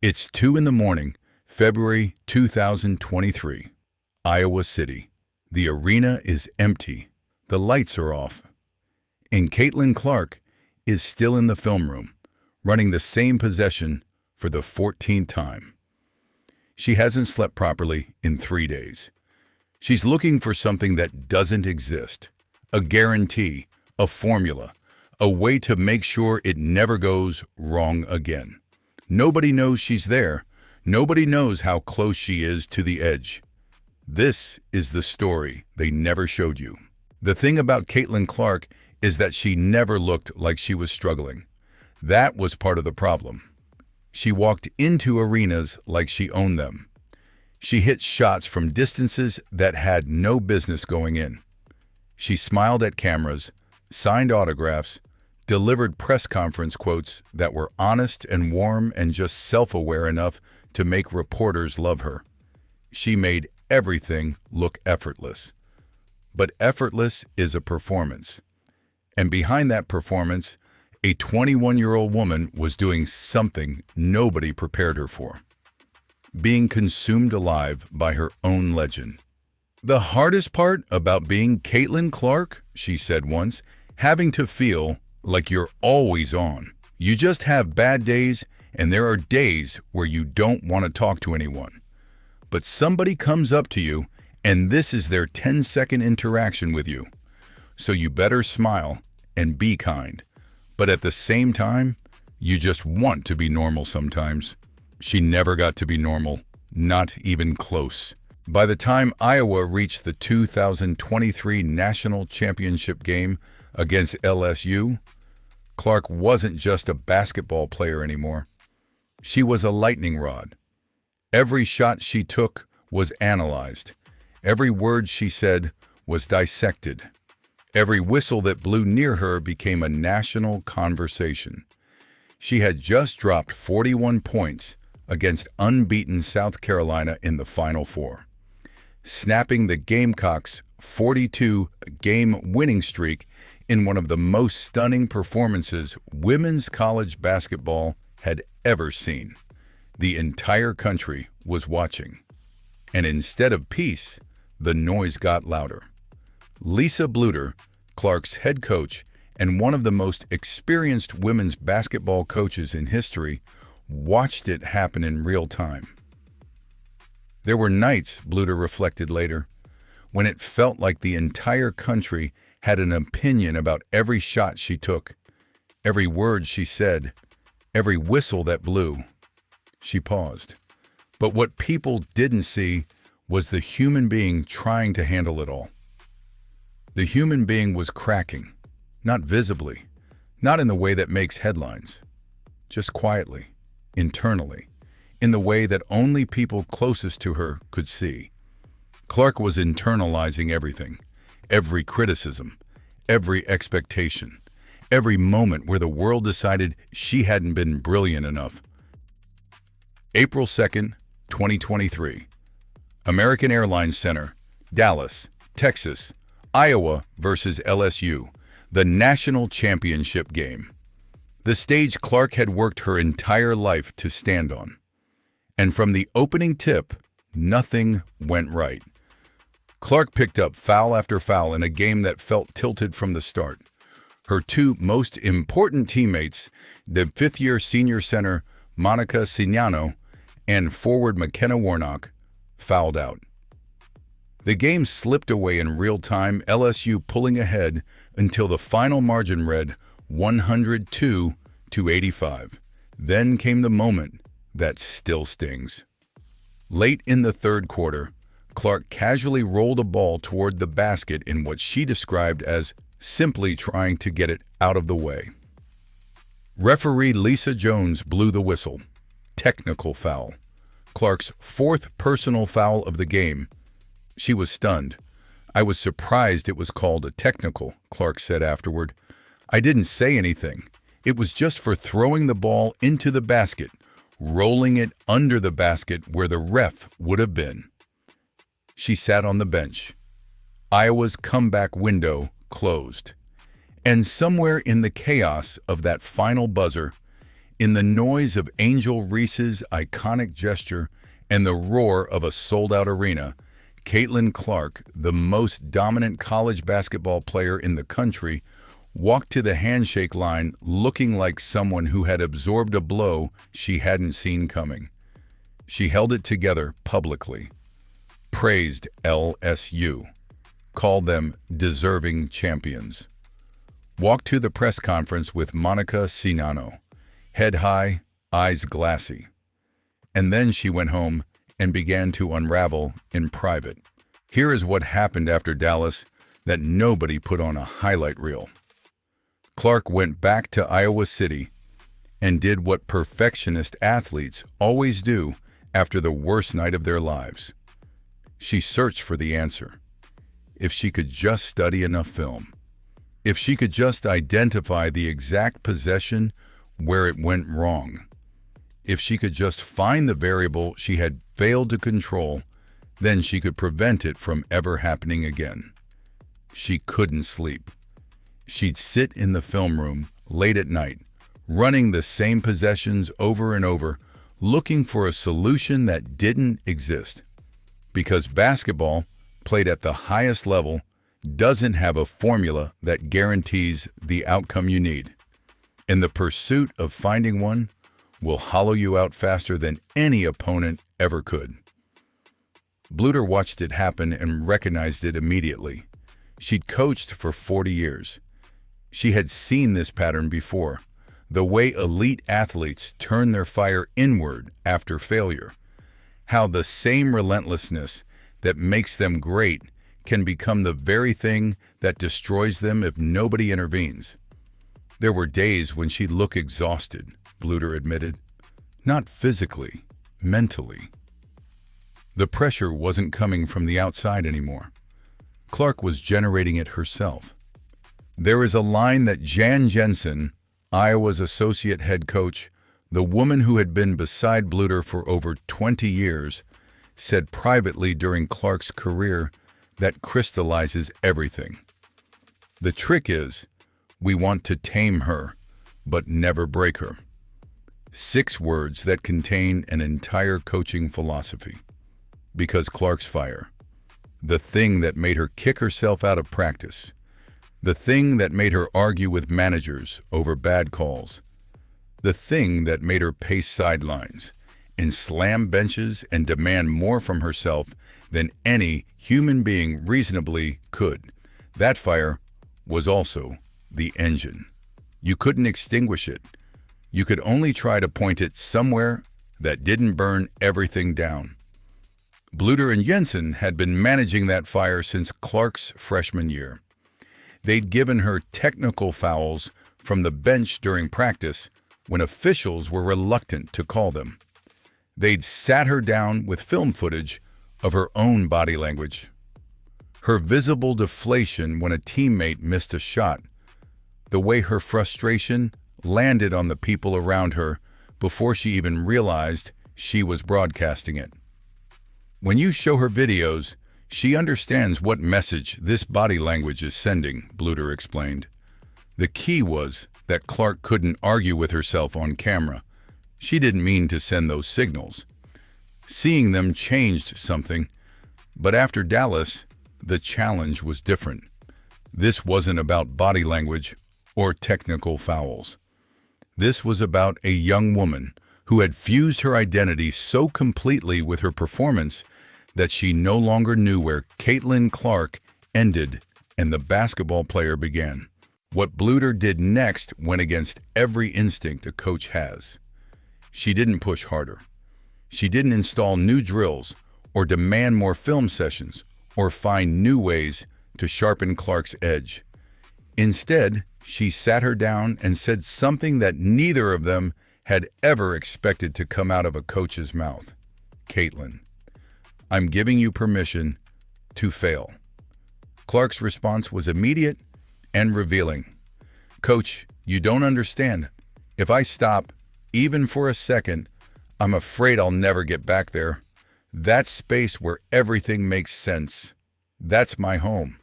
It's 2 in the morning, February 2023, Iowa City. The arena is empty. The lights are off. And Caitlin Clark is still in the film room, running the same possession for the 14th time. She hasn't slept properly in 3 days. She's looking for something that doesn't exist. A guarantee, a formula, a way to make sure it never goes wrong again. Nobody knows she's there. Nobody knows how close she is to the edge. This is the story they never showed you. The thing about Caitlin Clark is that she never looked like she was struggling. That was part of the problem. She walked into arenas like she owned them. She hit shots from distances that had no business going in. She smiled at cameras, signed autographs, delivered press conference quotes that were honest and warm and just self-aware enough to make reporters love her. She made everything look effortless. But effortless is a performance. And behind that performance, a 21-year-old woman was doing something nobody prepared her for. Being consumed alive by her own legend. "The hardest part about being Caitlin Clark," she said once, "having to feel like you're always on. You just have bad days, and there are days where you don't want to talk to anyone. But somebody comes up to you, and this is their 10-second interaction with you. So you better smile and be kind. But at the same time, you just want to be normal sometimes." She never got to be normal, not even close. By the time Iowa reached the 2023 National Championship game against LSU, Clark wasn't just a basketball player anymore. She was a lightning rod. Every shot she took was analyzed. Every word she said was dissected. Every whistle that blew near her became a national conversation. She had just dropped 41 points against unbeaten South Carolina in the Final Four, snapping the Gamecocks' 42-game winning streak in one of the most stunning performances women's college basketball had ever seen. The entire country was watching. And instead of peace, the noise got louder. Lisa Bluder, Clark's head coach and one of the most experienced women's basketball coaches in history, watched it happen in real time. There were nights, Bluder reflected later, when it felt like the entire country had an opinion about every shot she took, every word she said, every whistle that blew. She paused. But what people didn't see was the human being trying to handle it all. The human being was cracking, not visibly, not in the way that makes headlines, just quietly, internally, in the way that only people closest to her could see. Clark was internalizing everything, every criticism, every expectation, every moment where the world decided she hadn't been brilliant enough. April 2nd, 2023. American Airlines Center, Dallas, Texas, Iowa versus LSU, the national championship game. The stage Clark had worked her entire life to stand on. And from the opening tip, nothing went right. Clark picked up foul after foul in a game that felt tilted from the start. Her two most important teammates, the fifth-year senior center Monica Cignano and forward McKenna Warnock, fouled out. The game slipped away in real time, LSU pulling ahead until the final margin read 102-85. Then came the moment that still stings. Late in the third quarter, Clark casually rolled a ball toward the basket in what she described as simply trying to get it out of the way. Referee Lisa Jones blew the whistle. Technical foul. Clark's fourth personal foul of the game. She was stunned. "I was surprised it was called a technical," Clark said afterward. "I didn't say anything. It was just for throwing the ball into the basket, rolling it under the basket where the ref would have been." She sat on the bench. Iowa's comeback window closed. And somewhere in the chaos of that final buzzer, In the noise of Angel Reese's iconic gesture and the roar of a sold-out arena, Caitlin Clark, the most dominant college basketball player in the country, walked to the handshake line looking like someone who had absorbed a blow she hadn't seen coming. She held it together publicly, praised LSU, called them deserving champions, walked to the press conference with Monica Czinano, head high, eyes glassy. And then she went home and began to unravel in private. Here is what happened after Dallas that nobody put on a highlight reel. Clark went back to Iowa City and did what perfectionist athletes always do after the worst night of their lives. She searched for the answer. If she could just study enough film. If she could just identify the exact possession where it went wrong. If she could just find the variable she had failed to control, then she could prevent it from ever happening again. She couldn't sleep. She'd sit in the film room late at night, running the same possessions over and over, looking for a solution that didn't exist. Because basketball, played at the highest level, doesn't have a formula that guarantees the outcome you need. And the pursuit of finding one will hollow you out faster than any opponent ever could. Bluder watched it happen and recognized it immediately. She'd coached for 40 years. She had seen this pattern before, the way elite athletes turn their fire inward after failure, how the same relentlessness that makes them great can become the very thing that destroys them if nobody intervenes. There were days when she'd look exhausted, Bluder admitted. Not physically, mentally. The pressure wasn't coming from the outside anymore. Clark was generating it herself. There is a line that Jan Jensen, Iowa's associate head coach, the woman who had been beside Bluder for over 20 years, said privately during Clark's career that crystallizes everything. The trick is, we want to tame her, but never break her. 6 words that contain an entire coaching philosophy. Because Clark's fire, the thing that made her kick herself out of practice, the thing that made her argue with managers over bad calls, the thing that made her pace sidelines and slam benches and demand more from herself than any human being reasonably could. That fire was also the engine. You couldn't extinguish it. You could only try to point it somewhere that didn't burn everything down. Bluder and Jensen had been managing that fire since Clark's freshman year. They'd given her technical fouls from the bench during practice when officials were reluctant to call them. They'd sat her down with film footage of her own body language. Her visible deflation when a teammate missed a shot, the way her frustration landed on the people around her before she even realized she was broadcasting it. When you show her videos, she understands what message this body language is sending, Bluder explained. The key was that Clark couldn't argue with herself on camera. She didn't mean to send those signals. Seeing them changed something, but after Dallas, the challenge was different. This wasn't about body language or technical fouls. This was about a young woman who had fused her identity so completely with her performance that she no longer knew where Caitlin Clark ended and the basketball player began. What Bluder did next went against every instinct a coach has. She didn't push harder. She didn't install new drills or demand more film sessions or find new ways to sharpen Clark's edge. Instead, she sat her down and said something that neither of them had ever expected to come out of a coach's mouth. Caitlin, I'm giving you permission to fail. Clark's response was immediate and revealing. Coach, you don't understand. If I stop, even for a second, I'm afraid I'll never get back there. That space where everything makes sense. That's my home.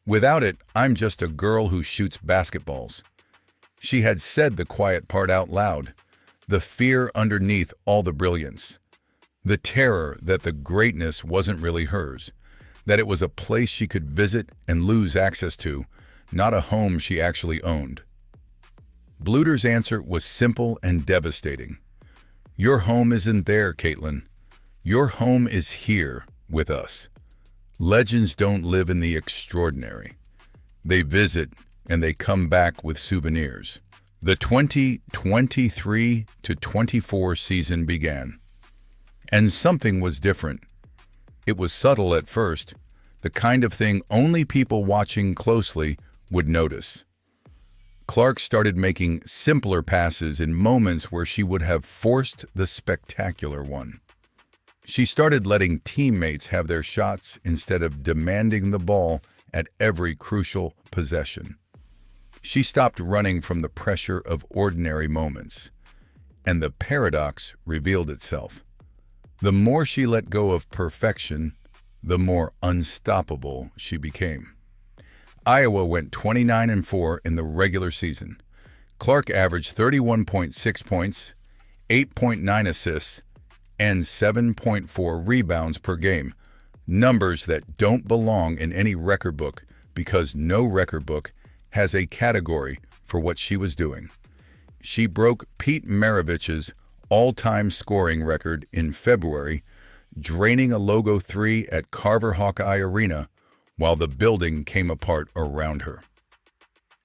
Without it, I'm just a girl who shoots basketballs. She had said the quiet part out loud, the fear underneath all the brilliance, the terror that the greatness wasn't really hers, that it was a place she could visit and lose access to, not a home she actually owned. Bluder's answer was simple and devastating. Your home isn't there, Caitlin. Your home is here with us. Legends don't live in the extraordinary. They visit and they come back with souvenirs. The 2023-24 season began. And something was different. It was subtle at first, the kind of thing only people watching closely would notice. Clark started making simpler passes in moments where she would have forced the spectacular one. She started letting teammates have their shots instead of demanding the ball at every crucial possession. She stopped running from the pressure of ordinary moments, and the paradox revealed itself. The more she let go of perfection, the more unstoppable she became. Iowa went 29-4 in the regular season. Clark averaged 31.6 points, 8.9 assists, and 7.4 rebounds per game, numbers that don't belong in any record book because no record book has a category for what she was doing. She broke Pete Maravich's all-time scoring record in February, draining a logo 3 at Carver Hawkeye Arena while the building came apart around her.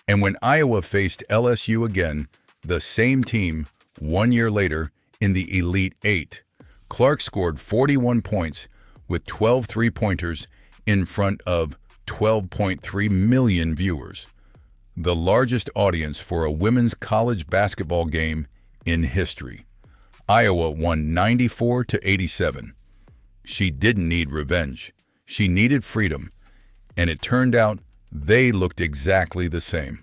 And when Iowa faced LSU again, the same team, 1 year later in the Elite Eight, Clark scored 41 points with 12 three-pointers in front of 12.3 million viewers, the largest audience for a women's college basketball game in history. Iowa won 94-87. She didn't need revenge. She needed freedom, and it turned out they looked exactly the same.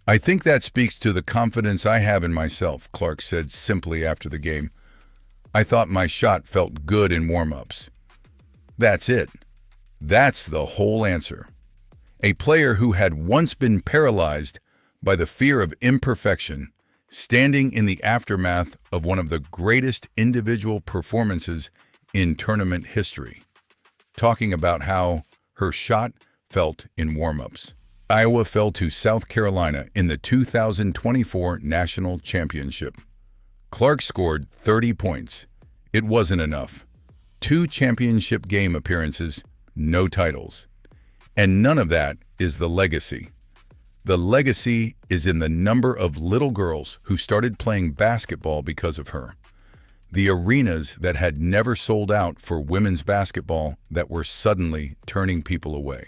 I think that speaks to the confidence I have in myself, Clark said simply after the game. I thought my shot felt good in warm-ups. That's it. That's the whole answer. A player who had once been paralyzed by the fear of imperfection, standing in the aftermath of one of the greatest individual performances in tournament history, talking about how her shot felt in warm-ups. Iowa fell to South Carolina in the 2024 National Championship. Clark scored 30 points. It wasn't enough. 2 championship game appearances, no titles. And none of that is the legacy. The legacy is in the number of little girls who started playing basketball because of her. The arenas that had never sold out for women's basketball that were suddenly turning people away.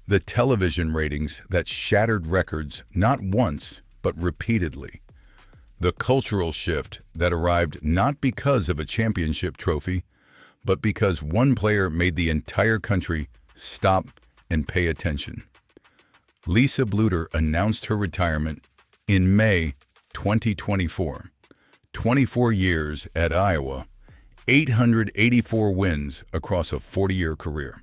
The television ratings that shattered records not once, but repeatedly. The cultural shift that arrived not because of a championship trophy, but because one player made the entire country stop and pay attention. Lisa Bluder announced her retirement in May 2024. 24 years at Iowa, 884 wins across a 40-year career.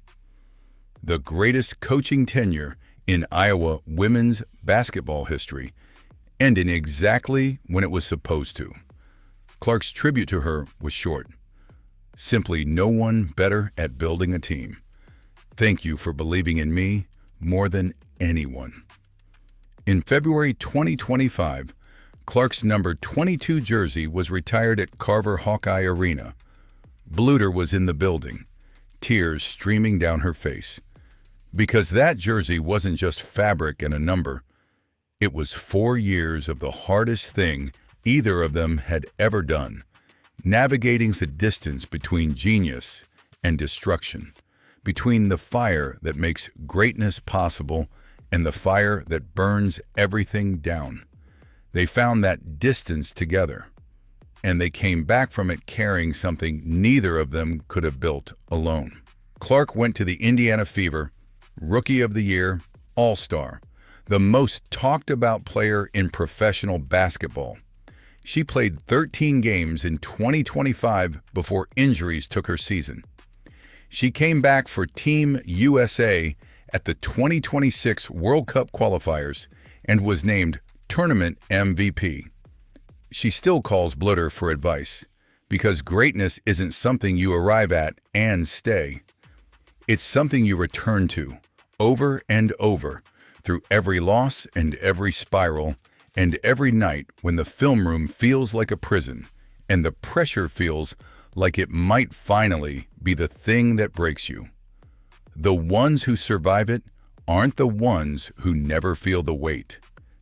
The greatest coaching tenure in Iowa women's basketball history, ending exactly when it was supposed to. Clark's tribute to her was short. Simply no one better at building a team. Thank you for believing in me more than anyone. In February 2025, Clark's number 22 jersey was retired at Carver Hawkeye Arena. Bluder was in the building, tears streaming down her face. Because that jersey wasn't just fabric and a number. It was 4 years of the hardest thing either of them had ever done, navigating the distance between genius and destruction, between the fire that makes greatness possible and the fire that burns everything down. They found that distance together, and they came back from it carrying something neither of them could have built alone. Clark went to the Indiana Fever, Rookie of the Year, All-Star, the most talked about player in professional basketball. She played 13 games in 2025 before injuries took her season. She came back for Team USA at the 2026 World Cup qualifiers and was named Tournament MVP. She still calls Bluder for advice, because greatness isn't something you arrive at and stay. It's something you return to, over and over, through every loss and every spiral, and every night when the film room feels like a prison, and the pressure feels like it might finally be the thing that breaks you. The ones who survive it aren't the ones who never feel the weight.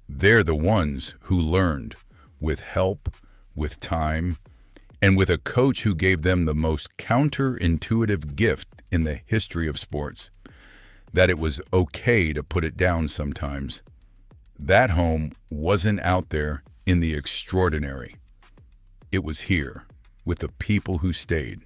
They're the ones who learned, with help, with time, and with a coach who gave them the most counterintuitive gift in the history of sports, that it was okay to put it down sometimes. That home wasn't out there in the extraordinary. It was here, with the people who stayed.